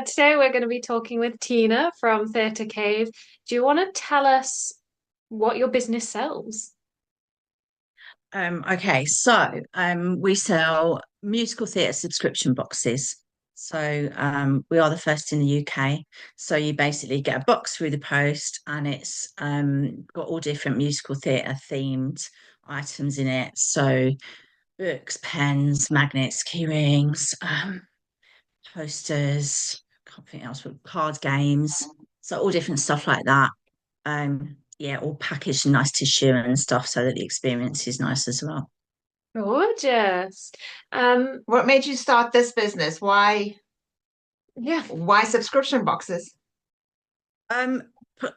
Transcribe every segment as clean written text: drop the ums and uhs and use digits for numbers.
Today we're going to be talking with Tina from Theatre Cave. Do you want to tell us what your business sells? Okay, so we sell musical theatre subscription boxes. We are the first in the UK. So you basically get a box through the post, and it's got all different musical theatre themed items in it. So books, pens, magnets, key rings, posters, can't think else, but card games. So all different stuff like that. Yeah, all packaged in nice tissue and stuff so that the experience is nice as well. Gorgeous. Um, What made you start this business? Why yeah. why subscription boxes? Um, but-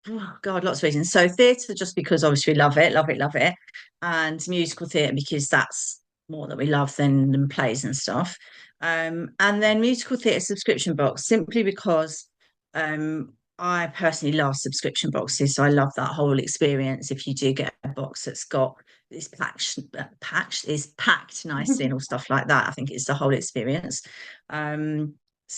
oh God, lots of reasons. So theatre, just because obviously we love it, love it, love it, and musical theatre because that's more that we love than plays and stuff. And then musical theatre subscription box simply because I personally love subscription boxes, so I love that whole experience. If you do get a box that's got this packed nicely and all stuff like that, I think it's the whole experience. Um,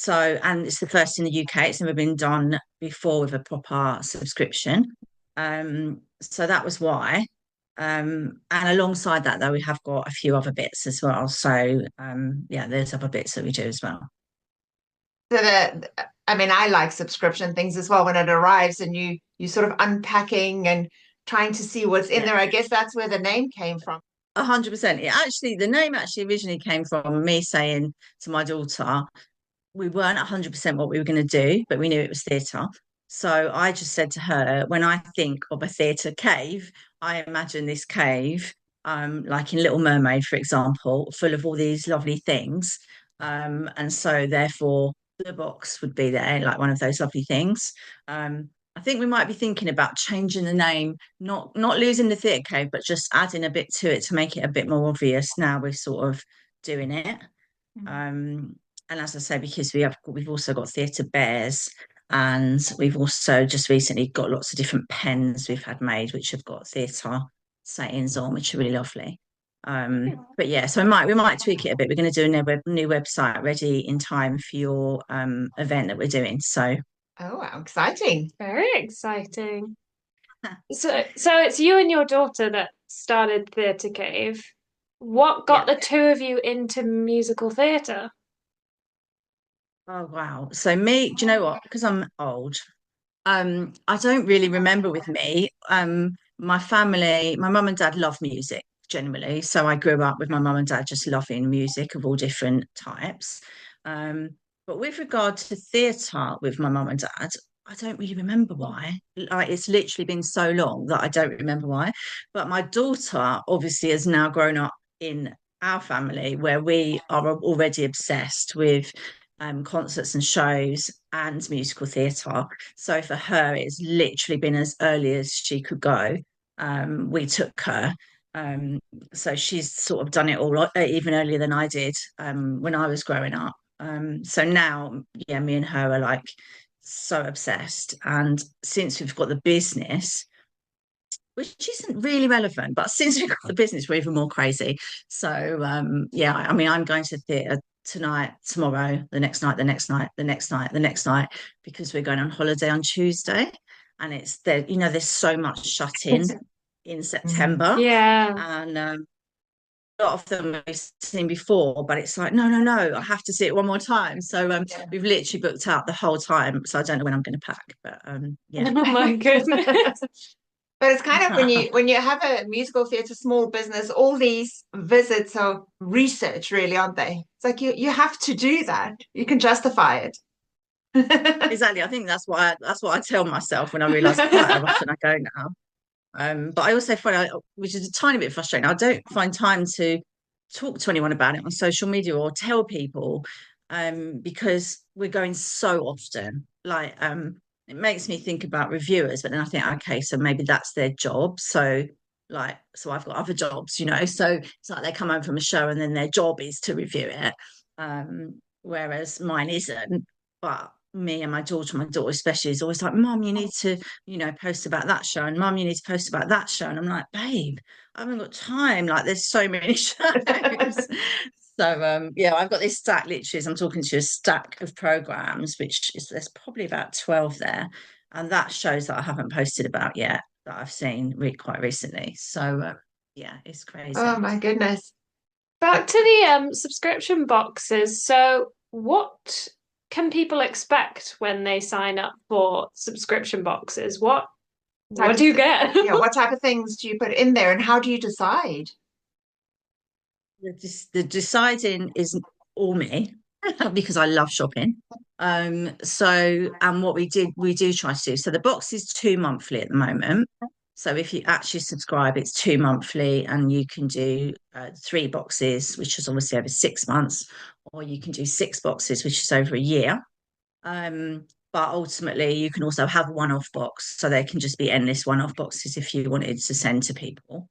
and it's the first in the UK. It's never been done before with a proper subscription. So that was why. And alongside that, though, we have got a few other bits as well. Yeah, there's other bits that we do as well. I mean, I like subscription things as well when it arrives and you sort of unpacking and trying to see what's in Yeah, there. I guess that's where the name came from. 100%. The name actually originally came from me saying to my daughter, we weren't 100% what we were going to do, but we knew it was theatre. So I just said to her, when I think of a theatre cave, I imagine this cave, like in Little Mermaid, for example, full of all these lovely things. And so therefore the box would be there, like one of those lovely things. I think we might be thinking about changing the name, not losing the theatre cave, but just adding a bit to it to make it a bit more obvious. Now we're sort of doing it. Mhm. Um, and as I say, because we've also got theatre bears, and we've also just recently got lots of different pens we've had made, which have got theatre sayings on, which are really lovely. But yeah, so we might tweak it a bit. We're going to do a new website ready in time for your event that we're doing. So Oh, wow, exciting. Very exciting. So it's you and your daughter that started Theatre Cave. What got yeah. the two of you into musical theatre? Oh wow. So me, do you know what? Because I'm old, I don't really remember with me. My family, my mum and dad love music generally. So I grew up with my mum and dad just loving music of all different types. Um, but with regard to theatre with my mum and dad, I don't really remember why. Like it's literally been so long that I don't remember why. But my daughter obviously has now grown up in our family where we are already obsessed with concerts and shows and musical theatre. So for her, it's literally been as early as she could go. We took her. Um, so she's sort of done it all even earlier than I did when I was growing up. So now, yeah, me and her are like so obsessed. And since we've got the business, which isn't really relevant, but since we've got the business, we're even more crazy. Yeah, I mean, I'm going to theatre tonight, tomorrow, the next night, the next night, the next night, the next night, because we're going on holiday on Tuesday. And it's there, there's so much shut in Mhm. September. Yeah. And a lot of them we've seen before, but it's like, no, no, no, I have to see it one more time. Yeah. We've literally booked out the whole time. So I don't know when I'm going to pack, but yeah. Oh my goodness. But it's kind of when you have a musical theatre small business, all these visits are research, really, aren't they? It's like you have to do that. You can justify it. Exactly. I think that's what I tell myself when I realise quite how often I go now. But I also find, which is a tiny bit frustrating, I don't find time to talk to anyone about it on social media or tell people, because we're going so often. It makes me think about reviewers, but then I think, okay, so maybe that's their job. So I've got other jobs, So it's like they come home from a show and then their job is to review it, whereas mine isn't. But me and my daughter especially is always like, Mom, you need to post about that show, and Mum, you need to post about that show. And I'm like, babe, I haven't got time. Like, there's so many shows. So yeah, I've got this stack literally as I'm talking to you, a stack of programs, which is there's probably about 12 there. And that shows that I haven't posted about yet that I've seen quite recently. So yeah, it's crazy. Oh my goodness. Back to the subscription boxes. So, what can people expect when they sign up for subscription boxes? What do you get? Yeah, what type of things do you put in there and how do you decide? The deciding is all me because I love shopping. So and what we do try to do. So the box is 2 monthly at the moment. So if you actually subscribe, it's 2 monthly, and you can do 3 boxes, which is obviously over 6 months, or you can do 6 boxes, which is over a year. But ultimately, you can also have one-off box, so they can just be endless one-off boxes if you wanted to send to people.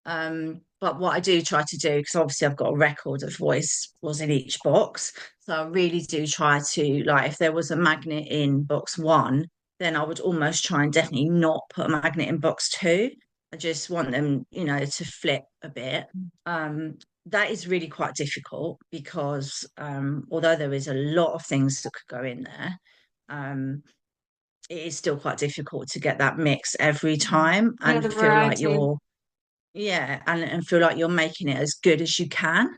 But what I do try to do, because obviously I've got a record of voice was in each box, so I really do try to, like, if there was a magnet in box one, then I would almost try and definitely not put a magnet in box two. I just want them, to flip a bit. That is really quite difficult because although there is a lot of things that could go in there, it is still quite difficult to get that mix every time Yeah, and the feel like variety. and feel like you're making it as good as you can.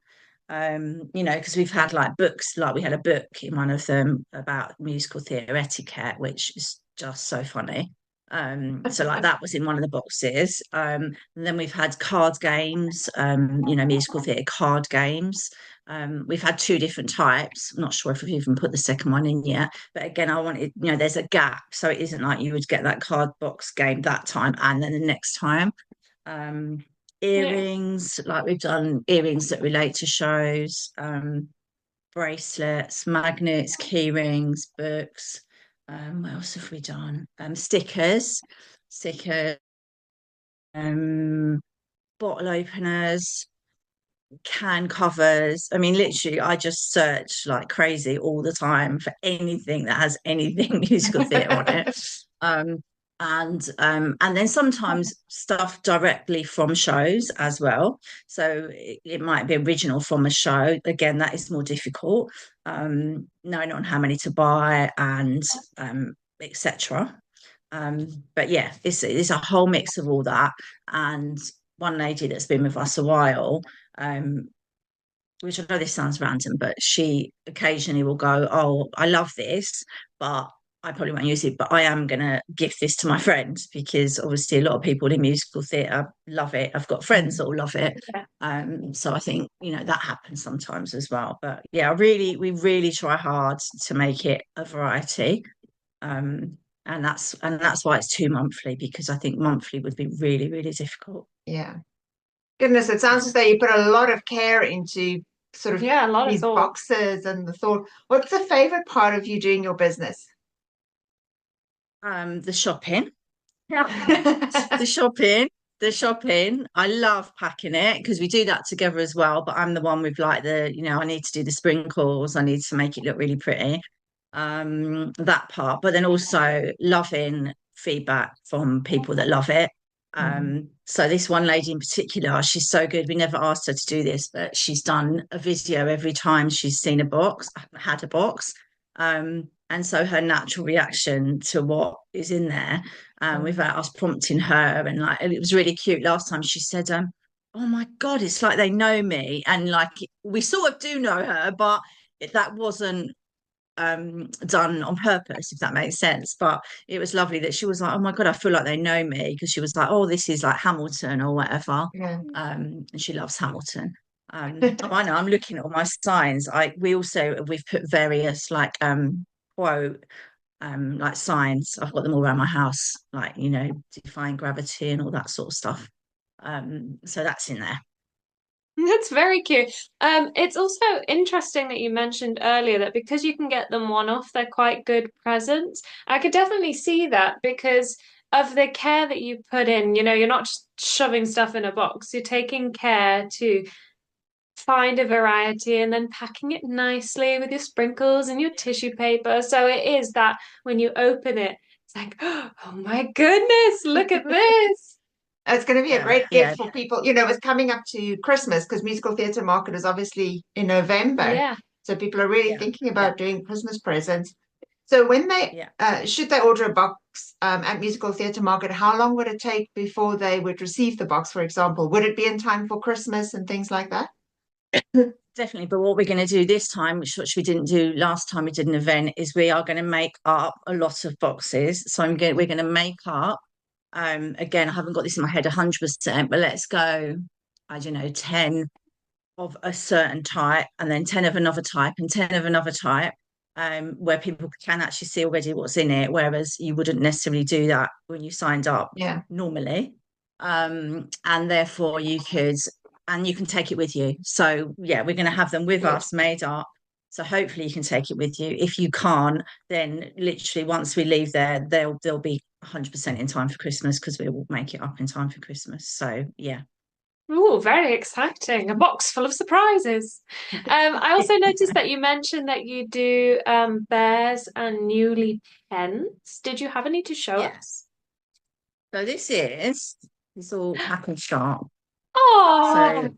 Because we've had like books, like we had a book in one of them about musical theatre etiquette, which is just so funny. So like that was in one of the boxes. And then we've had card games, musical theatre card games. We've had two different types. I'm not sure if we've even put the second one in yet, but again, I wanted, there's a gap, so it isn't like you would get that card box game that time and then the next time. um Yeah. Earrings, like we've done earrings that relate to shows, bracelets, magnets, key rings, books. What else have we done? Stickers, um bottle openers, can covers. I mean, literally, I just search like crazy all the time for anything that has anything musical theatre on it. Um, and then sometimes stuff directly from shows as well. So it might be original from a show. Again, that is more difficult. Knowing on how many to buy and etc. But yeah, it's a whole mix of all that. And one lady that's been with us a while, um, which I know this sounds random, but she occasionally will go, "Oh, I love this, but I probably won't use it, but I am going to give this to my friends because obviously a lot of people in musical theatre love it. I've got friends that will love it." Yeah. So I think, that happens sometimes as well. But yeah, we really try hard to make it a variety. And that's why it's 2 monthly, because I think monthly would be really, really difficult. Yeah. Goodness, it sounds as though you put a lot of care into sort of Yeah, a lot of these thought. boxes and the thought. What's the favorite part of you doing your business? The shopping. Yeah. The shopping, the shopping. I love packing it because we do that together as well. But I'm the one with like I need to do the sprinkles. I need to make it look really pretty. That part. But then also loving feedback from people that love it. So this one lady in particular, she's so good. We never asked her to do this, but she's done a video every time she's seen a box, had a box. And so her natural reaction to what is in there, without us prompting her, and like it was really cute. Last time she said, "Oh my God, it's like they know me," and like we sort of do know her, but that wasn't done on purpose, if that makes sense. But it was lovely that she was like, "Oh my God, I feel like they know me," because she was like, "Oh, this is like Hamilton or whatever," Yeah. and she loves Hamilton. I know, I'm looking at all my signs. We've put various like quote like signs. I've got them all around my house, like defying gravity and all that sort of stuff. So that's in there. That's very cute. It's also interesting that you mentioned earlier that because you can get them one off, they're quite good presents. I could definitely see that because of the care that you put in. You're not just shoving stuff in a box. You're taking care to find a variety and then packing it nicely with your sprinkles and your tissue paper. So it is that when you open it, it's like, oh my goodness, look at this. It's going to be a Yeah, great yeah, gift for people. You know, it's coming up to Christmas because musical theatre market is obviously in November. Yeah. So people are really yeah, thinking yeah, about doing Christmas presents. So when they yeah. should they order a box at musical theatre market, how long would it take before they would receive the box, for example? Would it be in time for Christmas and things like that? Definitely. But what we're going to do this time, which we didn't do last time we did an event, is we are going to make up a lot of boxes. So we're going to make up, again, I haven't got this in my head 100%, but let's go, I don't know, 10 of a certain type and then 10 of another type and 10 of another type, where people can actually see already what's in it, whereas you wouldn't necessarily do that when you signed up Yeah. normally. And therefore you can take it with you. So yeah, we're going to have them with Good. us made up. So hopefully you can take it with you. If you can't, then literally once we leave there, they'll be 100% in time for Christmas because we will make it up in time for Christmas. So yeah. Oh, very exciting. A box full of surprises. I also noticed that you mentioned that you do bears and Newly pens. Did you have any to show us? Yes. So this all pack and start. Oh,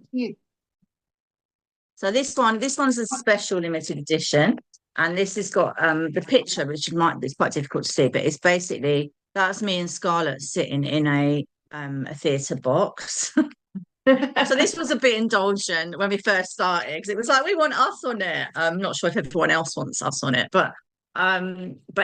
So this one's a special limited edition, and this has got the picture, which might be quite difficult to see, but it's basically that's me and Scarlett sitting in a theatre box. So this was a bit indulgent when we first started because it was like we want us on it. I'm not sure if everyone else wants us on it, but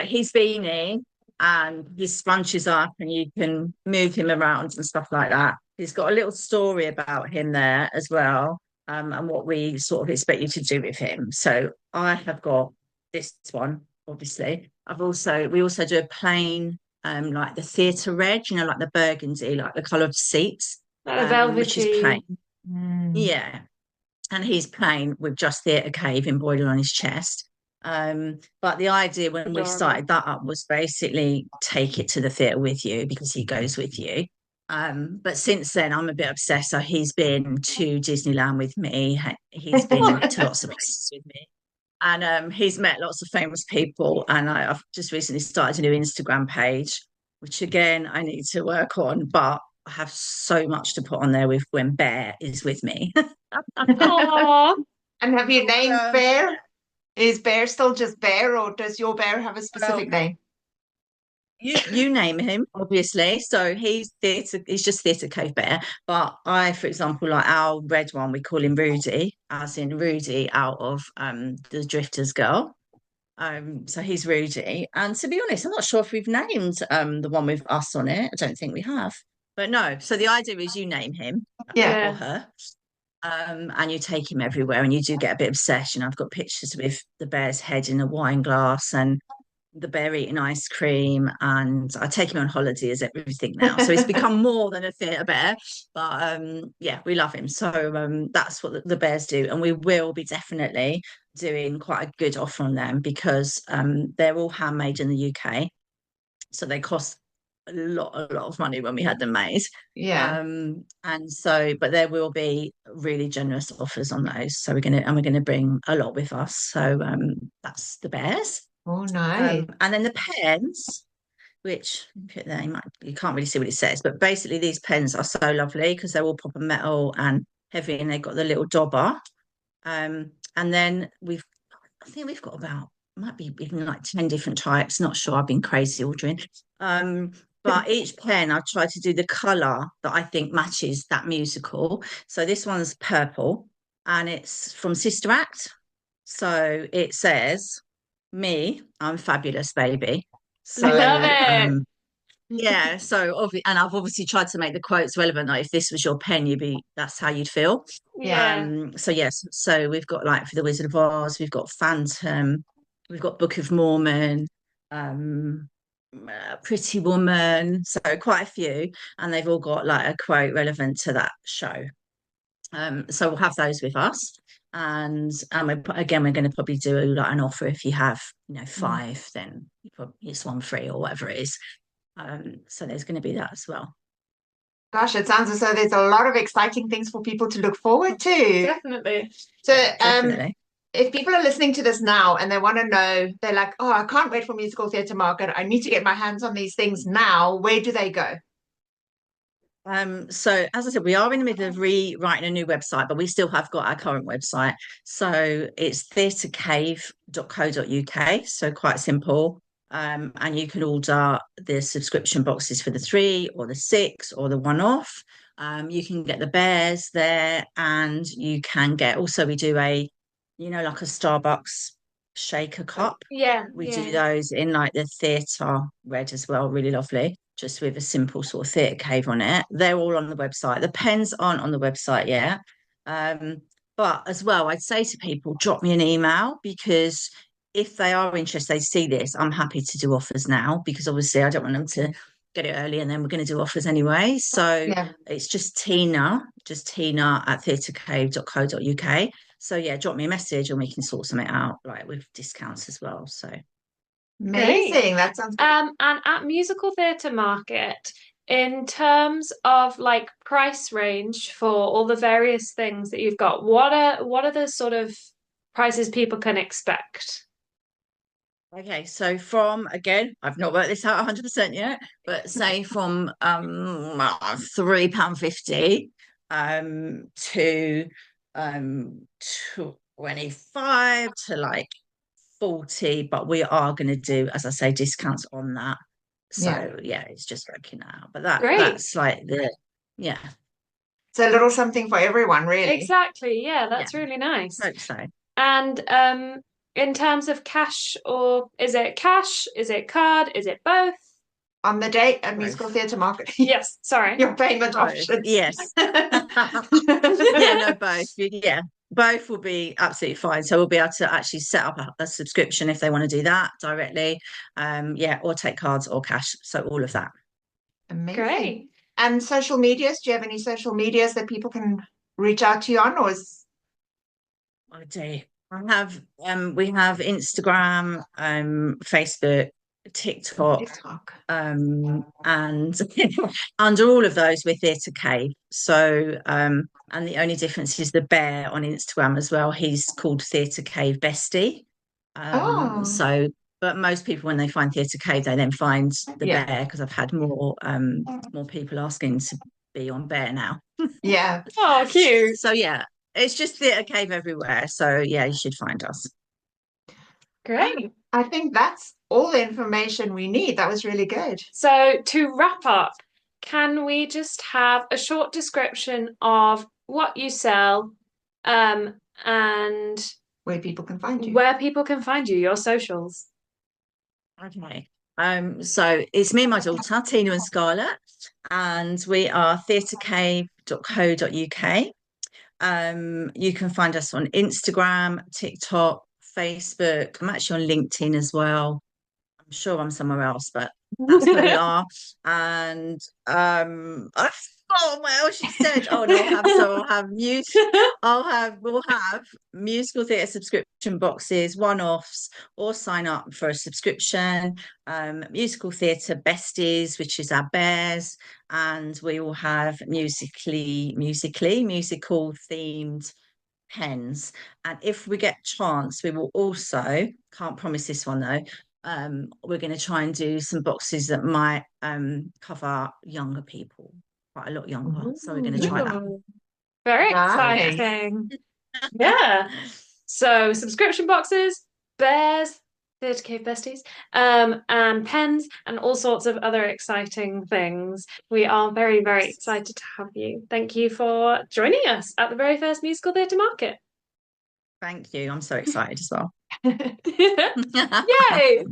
he's beanie and his scrunches up and you can move him around and stuff like that. He's got a little story about him there as well, and what we sort of expect you to do with him. So I have got this one, obviously. We also do a plain like the theatre red, like the burgundy, like the colour of the seats, a which is velvety. plain. Yeah. And he's plain with just theatre cave embroidered on his chest. But the idea when we Adorable. started that up was basically take it to the theatre with you because he goes with you. But since then, I'm a bit obsessed. So he's been to Disneyland with me. He's been to lots of places with me. And he's met lots of famous people. And I've just recently started a new Instagram page, which again, I need to work on. But I have so much to put on there with when Bear is with me. Oh, And have you named Yeah. Bear? Is Bear still just Bear, or does your bear have a specific name? You name him, obviously. So he's just theatre cave bear. But I, for example, like our red one, we call him Rudy, as in Rudy out of the Drifters Girl. So he's Rudy. And to be honest, I'm not sure if we've named the one with us on it. I don't think we have. But no, so the idea is you name him Yeah. or yeah. her. And you take him everywhere and you do get a bit obsessed. I've got pictures with the bear's head in a wine glass and the bear eating ice cream, and I take him on holiday as everything now. So he's become more than a theatre bear, but yeah, we love him. So that's what the bears do, and we will be definitely doing quite a good offer on them because they're all handmade in the UK, so they cost a lot of money when we had them made. Yeah. And so, but there will be really generous offers on those. So we're gonna bring a lot with us. So that's the bears. Oh, nice. And then the pens, which you can't really see what it says, but basically these pens are so lovely because they're all proper metal and heavy, and they've got the little dobber. And then I think we've got about might be even like 10 different types. Not sure. I've been crazy ordering. But each pen I've tried to do the colour that I think matches that musical. So this one's purple and it's from Sister Act. So it says me, I'm fabulous, baby. I love So it. yeah, so and I've obviously tried to make the quotes relevant. Like if this was your pen, that's how you'd feel. Yeah. So yes, so we've got like for the Wizard of Oz, we've got Phantom, we've got Book of Mormon, Pretty Woman, so quite a few, and they've all got like a quote relevant to that show. So we'll have those with us. And again, we're going to probably do like an offer if you have, 5, then it's one free or whatever it is. So there's going to be that as well. Gosh, it sounds as though there's a lot of exciting things for people to look forward to. Definitely. So, Definitely. if people are listening to this now and they want to know, they're like, oh, I can't wait for musical theatre market. I need to get my hands on these things now. Where do they go? So as I said, we are in the middle of rewriting a new website, but we still have got our current website. So it's theatrecave.co.uk. So quite simple. And you can order the subscription boxes for the 3 or the 6 or the one-off. You can get the bears there, and you can get also, we do like a Starbucks shaker cup. Yeah, We yeah. do those in like the theatre red as well, really lovely, just with a simple sort of theatre cave on it. They're all on the website. The pens aren't on the website yet. But as well, I'd say to people, drop me an email, because if they are interested, they see this, I'm happy to do offers now, because obviously I don't want them to get it early and then we're going to do offers anyway. So Yeah. it's just Tina at theatrecave.co.uk. So yeah, drop me a message and we can sort something out, like with discounts as well. So Amazing. That sounds good. And at Musical Theatre Market, in terms of like price range for all the various things that you've got, what are the sort of prices people can expect? okay, so again, I've not worked this out 100% yet, but say from £3.50 to 25 to like 40, but we are going to do, as I say, discounts on that. So yeah, it's just working out. But Great. that's like yeah. It's a little something for everyone, really. Exactly. Yeah, that's really nice. I hope so. And in terms of cash, or is it cash? Is it card? Is it both? On the date at Musical Theatre Market. Yes, sorry. Your payment Both. options. Yes. Yeah, no, both. Yeah, both will be absolutely fine. So we'll be able to actually set up a subscription if they want to do that directly. Yeah, or take cards or cash. So all of that. Amazing. Great. And social medias, do you have any social medias that people can reach out to you on, or is I do. We have Instagram, Facebook, TikTok, and under all of those we're Theatre Cave. So and the only difference is the bear on Instagram as well. He's called Theatre Cave Bestie. So but most people, when they find Theatre Cave, they then find the bear, because I've had more people asking to be on bear now. Yeah. Oh, cute. So yeah, it's just Theatre Cave everywhere. So yeah, you should find us. Great. I think that's all the information we need. That was really good. So to wrap up, can we just have a short description of what you sell, and Where people can find you. where people can find you, your socials? Okay. So it's me and my daughter, Tina and Scarlett, and we are theatrecave.co.uk. You can find us on Instagram, TikTok, Facebook. I'm actually on LinkedIn as well. I'm sure I'm somewhere else, but that's where we are. And I forgot what else you said. Oh no, we'll have musical theatre subscription boxes, one-offs, or sign up for a subscription. Musical theatre besties, which is our bears, and we will have musical themed pens. And if we get chance, we will also, can't promise this one though, we're going to try and do some boxes that might cover younger people, quite a lot younger. So we're going to try that. Very Nice. exciting. Yeah. So subscription boxes, bears, Theatre Cave besties, and pens, and all sorts of other exciting things. We are very, very excited to have you. Thank you for joining us at the very first Musical Theatre Market. Thank you. I'm so excited as well. Yay!